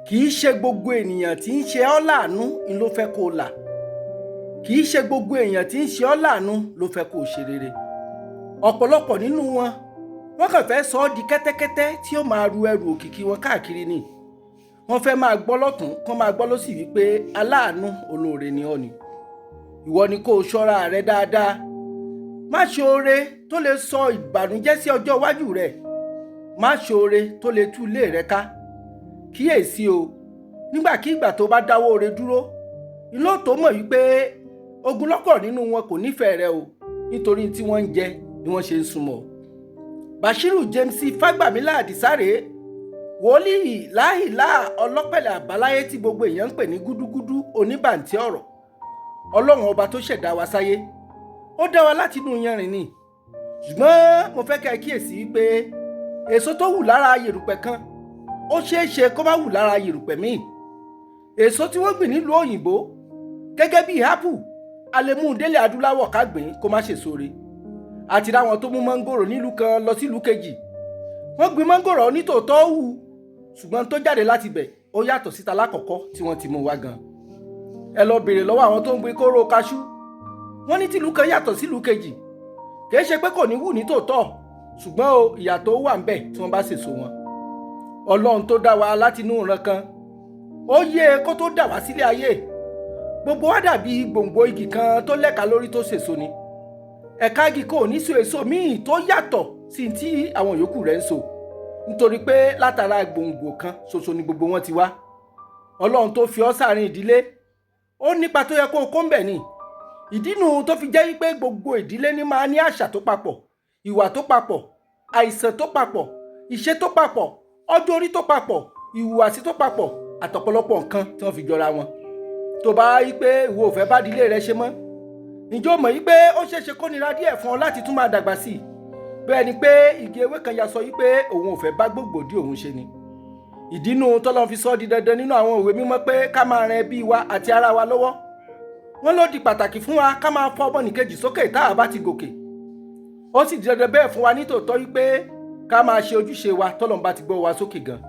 kì í ṣe gbogbo ènìyàn tí ń ṣe ọ́ láàánú ni ló fẹ́ kó o là. Kì í ṣe gbogbo èèyàn tí ń ṣe ọ́ láàánú ló fẹ́ kó o ṣe rere. Ọ̀pọ̀lọpọ̀ nínú wọn wọ́n kàn fẹ́ sọ ọ́ di kẹ́tẹ́kẹ́tẹ́ tí ó máa ru ẹrù òkìkí wọn káàkiri ni. Wọ́n fẹ́ máa gbọ́ lọ́tún kán máa gbọ́ lósì wípé aláàánú olóore ni ọ́ ni. Ìwọ ni kó o ṣọ́ra rẹ dáadáa. Má ṣe oore tó lè sọ ìbànújẹ́ sí ọjọ́ iwájú rẹ̀. Má ṣe oore tó lè tú ilé rẹ ká. Kíyèsí o, nígbàkigbà tó bá dáwọ́ oore dúró, ìlú tó mọ̀ wípé ogunlọ́gọ̀ nínú wọn kò nífẹ̀ẹ́ rẹ o, nítorí tí wọ́n ń jẹ ni wọ́n ṣe ń súnmọ́. Bashiru James Fagbamila Adisare, wòlíì láhìlá ọlọ́pẹ̀lẹ̀ àbáláyé tí gbogbo èèyàn ń pè ní gúdúgúdú oníbàǹtí ọ̀rọ̀. Ọlọ́run ọba tó ṣẹ̀dá wa sáyé, ó dá wa láti inú yanrìn ni. Ṣùgbọ́n mo fẹ́ kẹ́ ẹ kíyèsí wípé èso tó wù lára yèrùpẹ̀ kan ó ṣeé ṣe kó má wù lára yèrùpẹ̀ míì. Èso tí wọ́n gbìn nílùú òyìnbó gẹ́gẹ́ bí ápù, a lè mú un délé adúláwọ̀ ká gbìn kó má ṣèso re. Àti ráwọn tó mú mángòrò nílùú kan lọ sílùú kejì. Wọ́n gbìn mángòrò onítòótọ́ hù, ṣùgbọ́n tó jáde láti bẹ̀ ó yàtọ̀ síta lákọ̀ọ́kọ́ tí wọ́n ti mú wá gan. Ẹ lọ béèrè lọ́wọ́ àwọn tó ń gbin kóró kaṣú. Wọ́n ní tìlú kan yàtọ̀ sílùú kejì. Kì í ṣe pé kò ní wù ní tòótọ́, ṣùgbọ́n o ìyàtọ̀ wà ńbẹ̀ tí wọ́n bá ṣèso wọn. Ọlọ́run tó dá wa láti inú ìran kan, ó yé kó tó dá wa sílé ayé. Gbogbo wa dàbí gbòǹgbò igi kan tó lẹ́ka lórí tó ṣèso ni. Ẹ̀ka igi kò ní so èso míì tó yàtọ̀ sí tí àwọn yòókù rẹ̀ ń so, nítorí pé látara gbòǹgbò kan ṣoṣo ni gbogbo wọn ti wá. Ọlọ́run tó fi ọ́ sáàrin ìdílé, ó nípa tó yẹ kó o kó ń bẹ̀ ni. Ìdínú tó fi jẹ́ wípé gbogbo ìdílé ní máa ní àṣà tó papọ̀, ìwà tó papọ̀, àìsàn tó papọ̀, ìṣe tó papọ̀, ọjọ́ orí tó papọ̀, ìhùwàsí tó papọ̀, àtọ̀pọ̀lọpọ̀ nǹkan tí wọ́n fi jọra wọn. Tó bá rí pé ìwọ ò fẹ́ bá ìdílé rẹ ṣe mọ́, ǹjẹ́ o mọ̀ wípé ó ṣeé ṣe kó nira díẹ̀ fún ọ láti tún máa dàgbà sí i. Bẹ́ẹ̀ ni pé igi ewé kan ya sọ wípé òun ò fẹ́ bá gbògbòdì òun ṣe ni. Ìdínú tọ́lọ́run fi sọ ọ́ di dandan nínú àwọn òwe mímọ́ pé ká máa ran ẹbí wa àti ara wa lọ́wọ́. Wọ́n ló di pàtàkì fún wa ká máa fọ́ ọmọnìkejì sókè tá a bá ti gòkè. Ó sì di dandan bẹ́ẹ̀ fún wa nítòótọ́ wípé ká máa ṣe ojúṣe wa tọ́lọ́run bá ti gbọ́ wa sókè gan.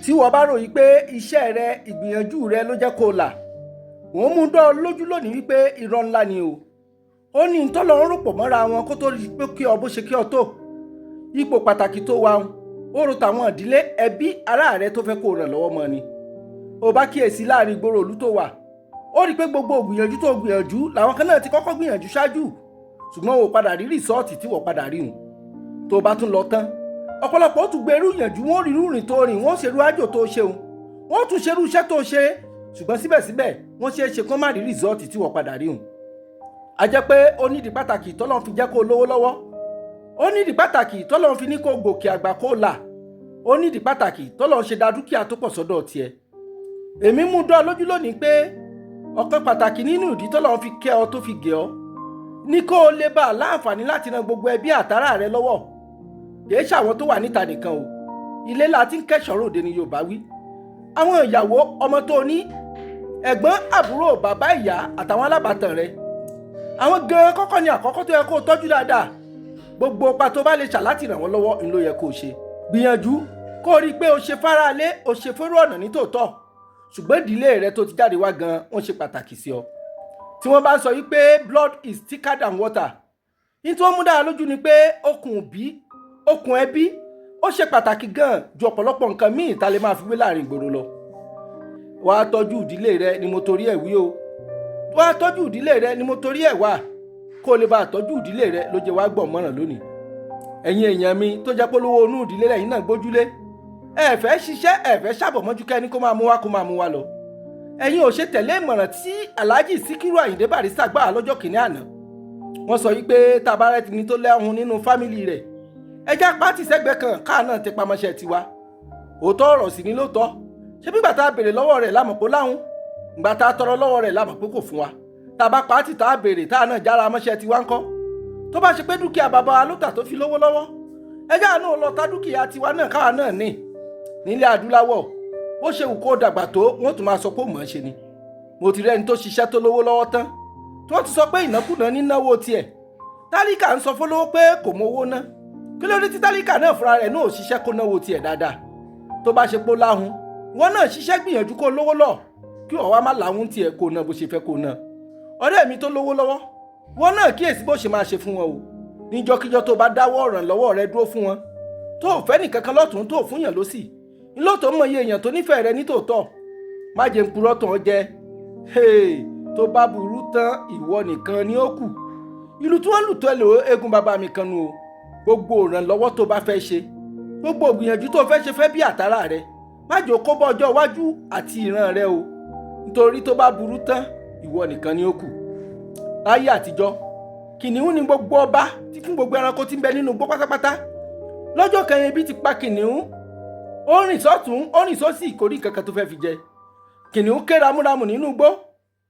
Tí wọ́n bá ròyìn pé iṣẹ́ rẹ, ìgbìyànjú rẹ ló jẹ́ kó là, wọ́n mú dán lójú lónìí wípé irọ́ ńlá ni o. Ó ní tọ́lọ́run rò pọ̀ mọ́ra wọn kó tó rí pé kí ọ bó ṣe kí ọ tó. Ipò pàtàkì tó wà ó rò tàwọn ìdílé ẹbí ará rẹ tó fẹ́ kó ràn lọ́wọ́ mọ́ ni. Ó bá kíyèsí láàrin ìgboro ìlú tó wà, ó rí pé gbogbo ògbìyànjú tó gbìyànjú làwọn kan náà ti kọ́kọ́ gbìyànjú ṣáájú, ṣùgbọ́n ó padà rí rìsọ́ọ̀tì tí wọ́n padà rí hùn. Tó bá tún lọ tán, ọ̀pọ̀lọpọ̀ ó tún gbé irú ìyànjú, wọ́n rí irú rìn tó rìn, wọ́n ṣerú àjò tó ṣeun, wọ́n tún ṣerú iṣẹ́ tó ṣe, ṣùgbọ́n síbẹ̀síbẹ̀ wọ́n ṣe é ṣe kó má rí rìsọ́ọ̀tì tí wọ́n padà rí hùn. A jẹ́ pé ó nídìí pàtàkì tọ́lọ́run fi jẹ́ kó lówó lọ́wọ́. Ó nídìí pàtàkì tọ́lọ́run fi ní kó gòkè àgbà kó là. Ó nídìí pàtàkì tọ́lọ́run ṣe dá dúkìá tó pọ̀ sọ́dọ̀ tiẹ̀. Èmi mú dán lójú lónìí pé ọ̀kan pàtàkì nínú ìdí tọ́lọ́run fi kẹ́ ọ tó fi gẹ̀ ọ́ ní kó o lè bá láǹfààní láti ran gbogbo ẹbí àtàrà rẹ lọ́wọ́. Kìí ṣàwọn tó wà níta nìkan o, ilé la ti ń kẹ́ṣọ̀ọ́ ròde ni Yorùbá wí. Àwọn ìyàwó, ọmọ tó ní, ẹ̀gbọ́n, àbúrò, bàbá, ìyá àtàwọn alábàtàn rẹ, àwọn gan kọ́kọ́ ni àkọ́kọ́ tó yẹ kó o tọ́jú dáadáa. Gbogbo ipa tó bá lè ṣà láti ràn wọ́n lọ́wọ́ ń ló yẹ kó o ṣe. Gbìyànjú kó o rí i pé o ṣe fáráalé, o ṣe fóró ọ̀nà ní tòótọ́, ṣùgbọ́n ìdílé rẹ tó ti jáde wá gan wọ́n ṣe pàtàkì sí ọ. Tí wọ́n bá ń sọ wípé blood is thicker than water, ní tí wọ́n mú dára lójú ni pé okùn ẹbí ó ṣe pàtàkì gan ju ọ̀pọ̀lọpọ̀ nǹkan míì tá lè máa fi wé láàrin ìgboro lọ. Wàá tọ́jú ìdílé rẹ ni mo torí ẹ̀ wí o. Wàá tọ́jú ìdílé rẹ ni mo torí ẹ̀ wá. Kó o lè bá tọ́jú ìdílé rẹ ló jẹ́ wá gbọ̀n mọ́ràn lónìí. Ẹ̀yin èèyàn mi tó jẹ́ pé olówó inú ìdílé rẹ̀ yín náà gbójúlé. Ẹ fẹ́ ṣiṣẹ́, ẹ fẹ́ ṣàbọ̀ mọ́jú kẹ́ni kó máa mú wá lọ. Ẹ̀yin ò ṣe tẹ̀lé ìmọ̀ràn tí Alhaji Síkírù Àyìndé Barrister gbà lọ́jọ́ kìíní àná. Wọ́n sọ wípé tabarẹ́ ti ní tó lẹ́hun nínú fámìlì rẹ̀. Ẹjá pátì sẹ́gbẹ̀ẹ́ kan káà náà ti pamọ́ṣẹ́ tiwa. Òótọ́ ọ̀rọ̀ sì ni lóòótọ́. Ṣé bí gbà tá a béèrè lọ́wọ́ rẹ̀ lámọ̀ pé láhùn? Ìgbà tá a tọrọ lọ́wọ́ rẹ̀ lámọ̀ pé kò fún wa. Tá a bá pátì tá a béèrè tá a náà jára mọ́ṣẹ́ tiwa ńkọ́. Tó bá ṣe pé dúkìá bàbá wa ló tà tó fi lówó lọ́wọ́, ẹjá náà lọ ta dúkìá tiwa náà káà náà ní. Nílẹ̀ adúláwọ̀, bó ṣe wù kó dàgbà tó, wọ́n tún máa sọ pé mọ̀ ọ́n ṣe ni. Mo ti rẹ́ni tó ṣiṣẹ́ tó lówó lọ́wọ́ tán, tí wọ́n ti sọ pé ìnákúnà ní náwó tiẹ̀. Tálíkà ń sọ fólówó pé kò mọ owó ná. Kí ló dé tí tálíkà náà fúnra rẹ̀ náà ò ṣiṣẹ́ kó náwó tiẹ̀ dáadáa? Tó bá ṣe pó láhùn, ìwọ náà ṣiṣẹ́ gbìyànjú kó lówó lọ kí ọ̀wá má làwọn tiẹ̀ kó náà bó ṣe fẹ́ kó náà. ọ̀rẹ́ mi tó lówó lọ́wọ́ ìwọ náà kíyèsí bó ṣe máa ṣe fún wọn o. níjọ́kíjọ́ tó bá dáwọ́ ìrànlọ́wọ́ rẹ dúró fún wọn tó ò fẹ́ nìkankan lọ́tún tó ò fún yàn lósì ńlọ́tọ̀ mọ iye èèyàn tó nífẹ̀ẹ́ rẹ nítòótọ́. má jẹ́ ń purọ́ tàn ọ́ jẹ tó bá burú tán ìwọ nìkan ni ó kù. ìlú tí wọ́n lù tó ẹlò eégún bàbá mi kan nu o. gbogbo ìrànlọ́wọ́ tó bá fẹ́ ṣe gbogbo ìgbìyànjú tó fẹ́ ṣe fẹ́ bí àtàrà rẹ má jẹ́ kó bọ́ ọjọ́ iwájú àti ìran rẹ o. nítorí tó bá burú tán ìwọ nìkan ni ó kù. láyé àtijọ́ kìnìún ni gbogbo ọba tí fún gbogbo ẹranko tí ń bẹ nínú igbó pátápátá. lọ́jọ́ kan ebi ti pa kìnìún ó rìn sọ́tún ó rìn sósì kò rí kankan tó fẹ́ fi jẹ. kìnìún ké ramúramù nínú igbó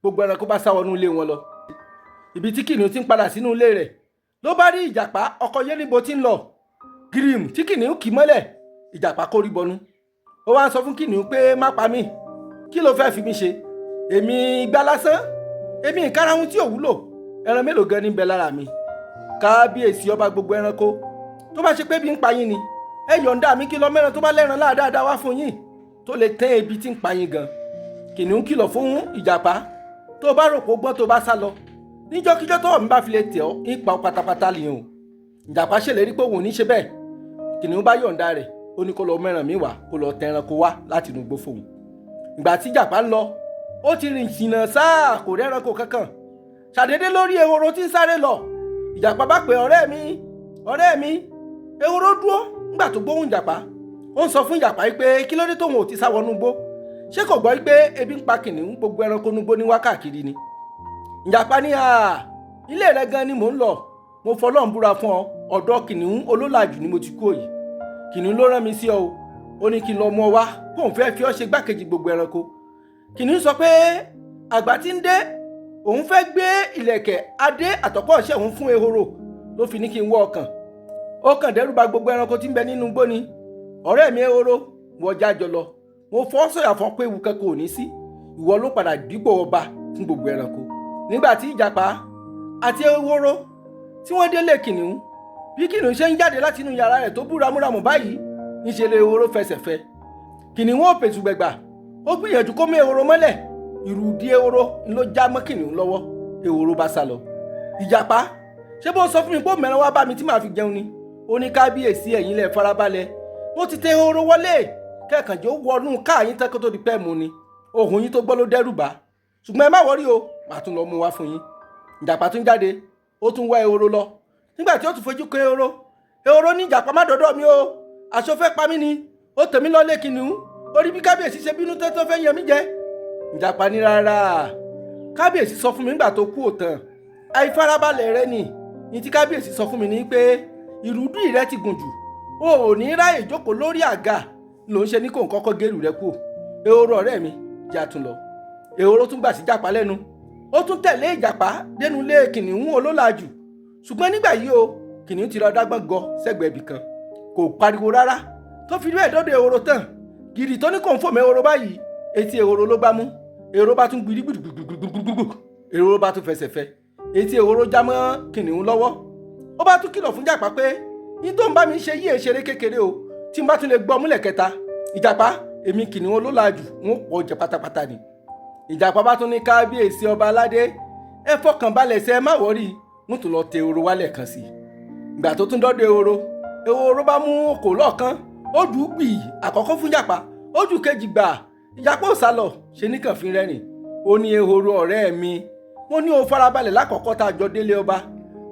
gbogbo ẹranko bá sá wọnú ilé wọn lọ. ibi tí kìnìún ti ń padà sínú ilé rẹ̀ ló bá rí ìjàpá ọkọ yẹ́nìbo tí ń lọ. gírìm tí kìnìún kì mọ́lẹ̀ ìjàpá kórí bọnú. ó wá ń sọ fún kìnìún pé má pa mí kí ló fẹ́ fi mí ṣe èmi igbá lásán èmi ìkarahun tí ò wúlò ẹran mélòó gan ní bẹ lára mi. kábíyèsí ọba gbogbo ẹranko tó bá ṣe pé bí ń pa yín ni ẹ yọ̀ǹda mi kí lọ mẹ́ran tó bá lẹ́ran láàdáadáa wá fún yín tó lè tẹ́ ebi tí ń pa yín gan. kìnìún kìlọ̀ fún ìjàpá tó bá rò pé ó gbọ́n tó bá sá lọ níjọ́kíjọ́ tọ́wọ́ mi bá fi lè tẹ̀ ọ́ ń pa ọ́ pátápátá lìyàn o. ìjàpá ṣèlérí pé òun ò ní ṣe bẹ́ẹ̀. kìnìún bá yọ̀ǹda rẹ̀ ó ní kó lọ mẹ́ran mi wá kó lọ tẹ ẹranko wá láti inú igbó fóun. ìgbà tí ìjàpá ń lọ ó ti rìn jìnnà sáà kò rí ẹranko kankan. ṣàdédé lórí ehoro tí ń sáré lọ ìjàpá bá pè ọ̀rẹ́ mi ehoro dúró nígbà tó gbóhùn ìjàpá. ó ń sọ fún ìjàpá yìí pé kí ló dé tóun ò ti sá wọnú igbó ṣé kò gbọ́ pé ebi ń pa kìnìún gbogbo ẹranko nugbó ní wákàkiri ni. ìjàpá ní ilé rẹ gan ni mò ń lọ mo fọlọ́run búra fún ọ ọ̀dọ̀ kìnìún olólàjù ni mo ti kú òyì. kìnìún ló rán mi sí ọ o ó ní kí n lọ mú ọ wá kóun fẹ́ fi ọ ṣe gbákejì gbogbo ẹranko. kìnìún sọ pé àgbà tí ń dé òun fẹ́ gbé ìlẹ̀kẹ̀ adé àtọ́pọ̀ ọ̀ṣẹ́ òun fún ehoro ló fi ní kí n wọ ọkàn. ó kàn dẹ́rù bà gbogbo ẹranko tí ń bẹ nínú igbó ni. ọ̀rẹ́ mi ehoro wọ jájọ lọ mo fọ́ sọ̀yà fún pé ewu kankan ò ní sí ìwọ ló padà dípò ọba fún gbogbo ẹranko. nígbà tí ìjàpá àti ehoro tí wọ́n délé kìnìún bí kìnìún ṣe ń jáde láti inú yàrá rẹ̀ tó bú ramúramù báyìí níṣẹ́ lé ehoro fẹsẹ̀ fẹ́. kìnìún ò pèsè gbẹ̀gbà ó gbìyànjú kó mú ehoro mọ́lẹ̀ ìrùdí ehoro ló já mọ́ kìnìún lọ́wọ́ ehoro bá sá lọ. ìjàpá ṣé bó sọ fún mi pé mẹ́ran wá bá mi tí màá fi jẹun ni. ó ní kábíyèsí ẹ̀yin lẹ̀ farabalẹ̀ mo ti tẹ ehoro wọlé kẹ́kànjẹ́ ó wọnú káàyín tẹ́kọ́ tó di pẹ́ mu ni ohun yín tó gbọ́ ló dẹ́rù bá ṣùgbọ́n ẹ má wọrí o màá tún lọ mú wá fún yín. ìjàpá tún jáde ó tún wá ehoro lọ nígbà tí ó tún fojú kan ehoro ní ìjàpá má dọ́dọ̀ mi o aṣọ fẹ́ pa mí ni ó tẹ̀mí lọ́lé kìnìún ó rí bí kábíyèsí ṣe bínú tó fẹ́ yẹn mí jẹ. ìjàpá ní rárá kábíyèsí sọ fún mi nígbà tó kú òtàn àìfarabalẹ̀ rẹ ni ní tí kábíyèsí sọ fún mi ní pé ìrùdú rẹ ti gùn jù o ò ní ráyè jókòó lórí àga ló ń ṣe ní kò ń kọ́kọ́ gẹ́rù rẹ kú. ehoro ọ̀rẹ́ mi jẹ́ àtún lọ. ehoro tún gbà sí ìjàpá lẹ́nu ó tún tẹ̀lé ìjàpá dénú ilé kìnìún olólàjù ṣùgbọ́n nígbà yìí o kìnìún ti lọ dágbọ́n gọ sẹ́gbẹ̀ẹ́ ibì kan kò pariwo rárá tó fi bẹ́ẹ̀ dọ́dọ̀ ehoro tán gìrì tó ní kò ń fòmù ehoro báyìí etí ehoro ló gbá mú ehoro bá tún gbìrì gbùgbùgbùgbùgbùgbù ehoro bá tún fẹsẹ̀ fẹ etí ehoro já mọ́ kìnìún lọ́wọ́ ó bá tún kìlọ̀ fún ìjàpá pé ní tó ń bá mi ṣe yí èṣeré kékeré o tí n bá tún lè gbọ́ múlẹ̀ kẹta ìjàpá èmi kìnìún olólàjù wọn pọ̀ jẹ pátápátá ni. ìjàpá bá tún ní kábíyèsí ọba aládé ẹ fọkàn balẹ̀ ṣe ẹ má wọ́rí mú tún lọ tẹ ehoro wálẹ̀ kan sí i. ìgbà tó tún dọ́dọ̀ ehoro bá mú okò lọ́ọ̀kan ó jù ú gbì àkọ́kọ́ fún ìjàpá ó jù kejì gbà ìjàpá ò sálọ ṣe ní kàn fi rẹ́rìn ó ní ehoro ọ̀rẹ́ mi mo ní o farabalẹ̀ lákọ̀ọ́kọ́ tá a jọ délé ọba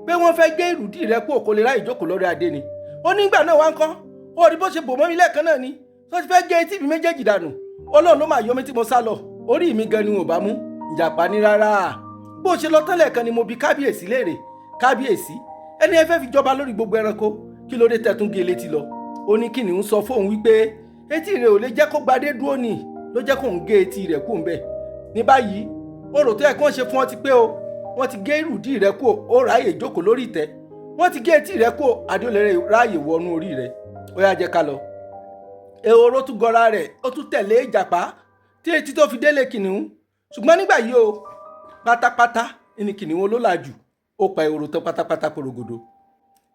pé wọ́n fẹ́ gé ìrùdí rẹ kú òkò lè ráyè jókòó lórí adé ni ó nígbà náà wá ń kọ́ ó rí bó ṣe bò mọ́ mi lẹ́ẹ̀kan náà ni tó ti fẹ́ gé etí mi méjèèjì dànù Ọlọ́run ló máa yọ mí tí mo sá lọ orí mi gan ni wọn ò bá mú. ìjàpá ní rárá bó ṣe lọ tẹ́lẹ̀ kan ni mo bi kábíyèsí léèrè kábíyèsí ẹni ẹ fẹ́ fi jọba lórí gbogbo ẹranko kí ló dé tẹ́tún gé létí lọ. ó ní kìnìún sọ fóun wípé etí rẹ̀ ò lè jẹ́ kó gbadé dúró nì ló jẹ́ kóun gé etí rẹ̀ kú ńbẹ̀. ní báyìí orò tó yẹ kí wọ́n ṣe fún ọ ti pé o wọ́n ti gé ìrùdí rẹ̀ kú ó ráàyè jókòó lórí ìtẹ́ wọ́n ti gé etí rẹ̀ kú adéolè ráàyè wọnú orí rẹ̀ ó yá jẹ́ ká lọ. ehoro tún gọra rẹ̀ ó tún tẹ̀lé ìjàpá tí etí tó fi délé kìnìún ṣùgbọ́n nígbà yìí o pátápátá ni kìnìún olólàjù ó pa ehoro tán pátápátá porogodo.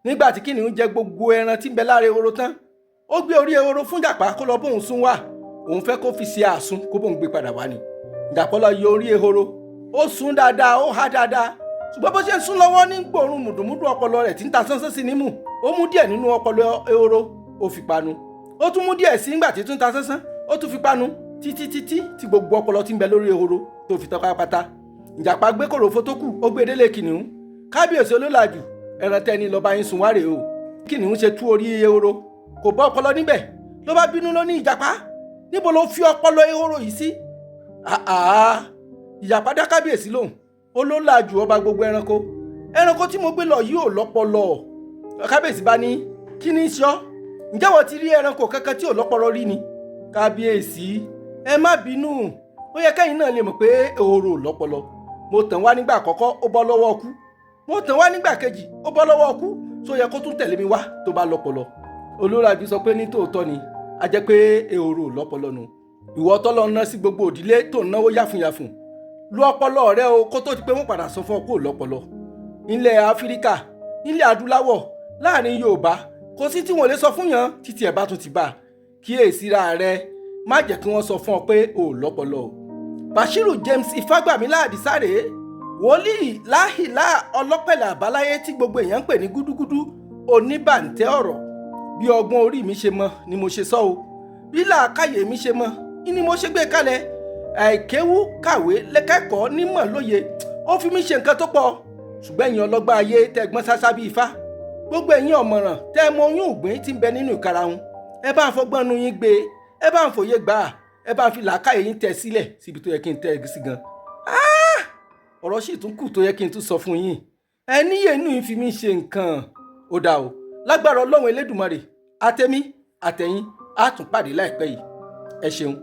nígbà tí kìnìún jẹ gbogbo ẹran tí ń bẹ lára ehoro tán ó gbé orí ehoro fún ìjàpá kó lọ bóun sún wá òun fẹ́ kó fi ṣe àsun kó bóun gbé padà wá ni. Ìjàpá lọ yọ orí ehoro, ó sún dáadáa, ó há dáadáa, ṣùgbọ́n bó ṣe ń sún lọ́wọ́ ní gbòòrùn mùdùmùdù ọpọlọ rẹ̀ tí ń ta sánsán sí nímú. Ó mú díẹ̀ nínú ọpọlọ ehoro, ó fi panu. Ó tún mú díẹ̀ sí nígbà tí tún ta sánsán, ó tún fi panu títí tí gbogbo ọpọlọ tí ń bẹ lórí ehoro tó fi tán pátápátá. Ìjàpá gbé kòròfo tó kù, ó gbé délé kìnìún. Kábíyèsí olólàjù, ẹran tẹ́ni lọ́ba yín sun wárè o. Kìnìún ṣe tú orí ehoro, kò bá ọpọlọ níbẹ̀, ló bá bínú ló ní Ìjàpá, níbo ló fi ọpọlọ ehoro yìí sí? Ìjàpá dá kábíyèsí lóhùn, olólàjù ọba gbogbo ẹranko tí mo gbé lọ yìí ò lọ́pọlọ. Kábíyèsí bá ní, kí ni sọ? Ǹjẹ́ wọ́n ti rí ẹranko kankan tí ò lọ́pọlọ rí ni? Kábíyèsí, ẹ má bínú, ó yẹ kẹ́yìn náà lè mọ̀ pé ehoro ò lọ́pọlọ. Mo tàn wá nígbà àkọ́kọ́, ó bọ́ lọ́wọ́ ọkú. Mo tàn wá nígbà kejì, ó bọ́ lọ́wọ́ ọkú. Tó yẹ kó tún tẹ̀lé mi wá tó bá lọ́pọlọ. Olólàjù sọ pé ní tòótọ́ ni, a jẹ́ pé ehoro ò lọ́pọlọ nù. Ìwọ tọ́lọ́ ná sí gbogbo òdílé tó náwó yáfùnyáfùn, lu ọpọlọ rẹ o kó tó di pé wọ́n padà sọ fún ọ kó lọ́pọlọ. Ilẹ̀ Áfíríkà, ilẹ̀ Adúláwọ̀, láàrin Yorùbá, kò sí tí wọ́n lè sọ fún yàn títí ẹ̀ bá tún ti bá. Kíyèsíra rẹ, má jẹ́ kí wọ́n sọ fún ọ pé o lọ́pọlọ. Bashiru James Ifágbàmílà Àdìsárè, wòlíì láhìlá ọlọ́pẹ̀lẹ̀ àbáláyé tí gbogbo èèyàn ń pè ní gúdúgúdú, oníbàǹtẹ́ ọ̀rọ̀. Bí ọgbọ́n orí mi ṣe mọ ni mo ṣe sọ o, bí làákàyè mi ṣe mọ ni mo ṣe gbé kalẹ̀. Àìkéwú kàwé lẹ́kẹ́kọ̀ọ́ nímọ̀ lóye, ó fi mí ṣe nǹkan tó pọ̀. Ṣùgbọ́n ẹ̀yin ọlọ́gbọ́n ayé tẹ́ gbọ́n sásá bí ifá, gbogbo ẹ̀yin ọ̀mọ̀ràn tẹ́ mọ oyún ògbìn tí ń bẹ nínú ìkarahun, ẹ bá ń fọgbọ́n nu yín gbé, ẹ bá ń fòye gbà, ẹ bá ń fi làákàyè yín tẹ̀ sílẹ̀ síbi tó yẹ kí n tẹ́ ẹ sí gan. Ọ̀rọ̀ sì tún kù tó yẹ kí n tún sọ fún yín. Ẹ níyè inú yín fi mí ṣe nǹkan. Ó dà o, lágbára Ọlọ́run Elédùmarè, àtẹ̀mí àtẹ̀yin á tún pàdé láìpẹ́ yìí. Ẹ ṣeun.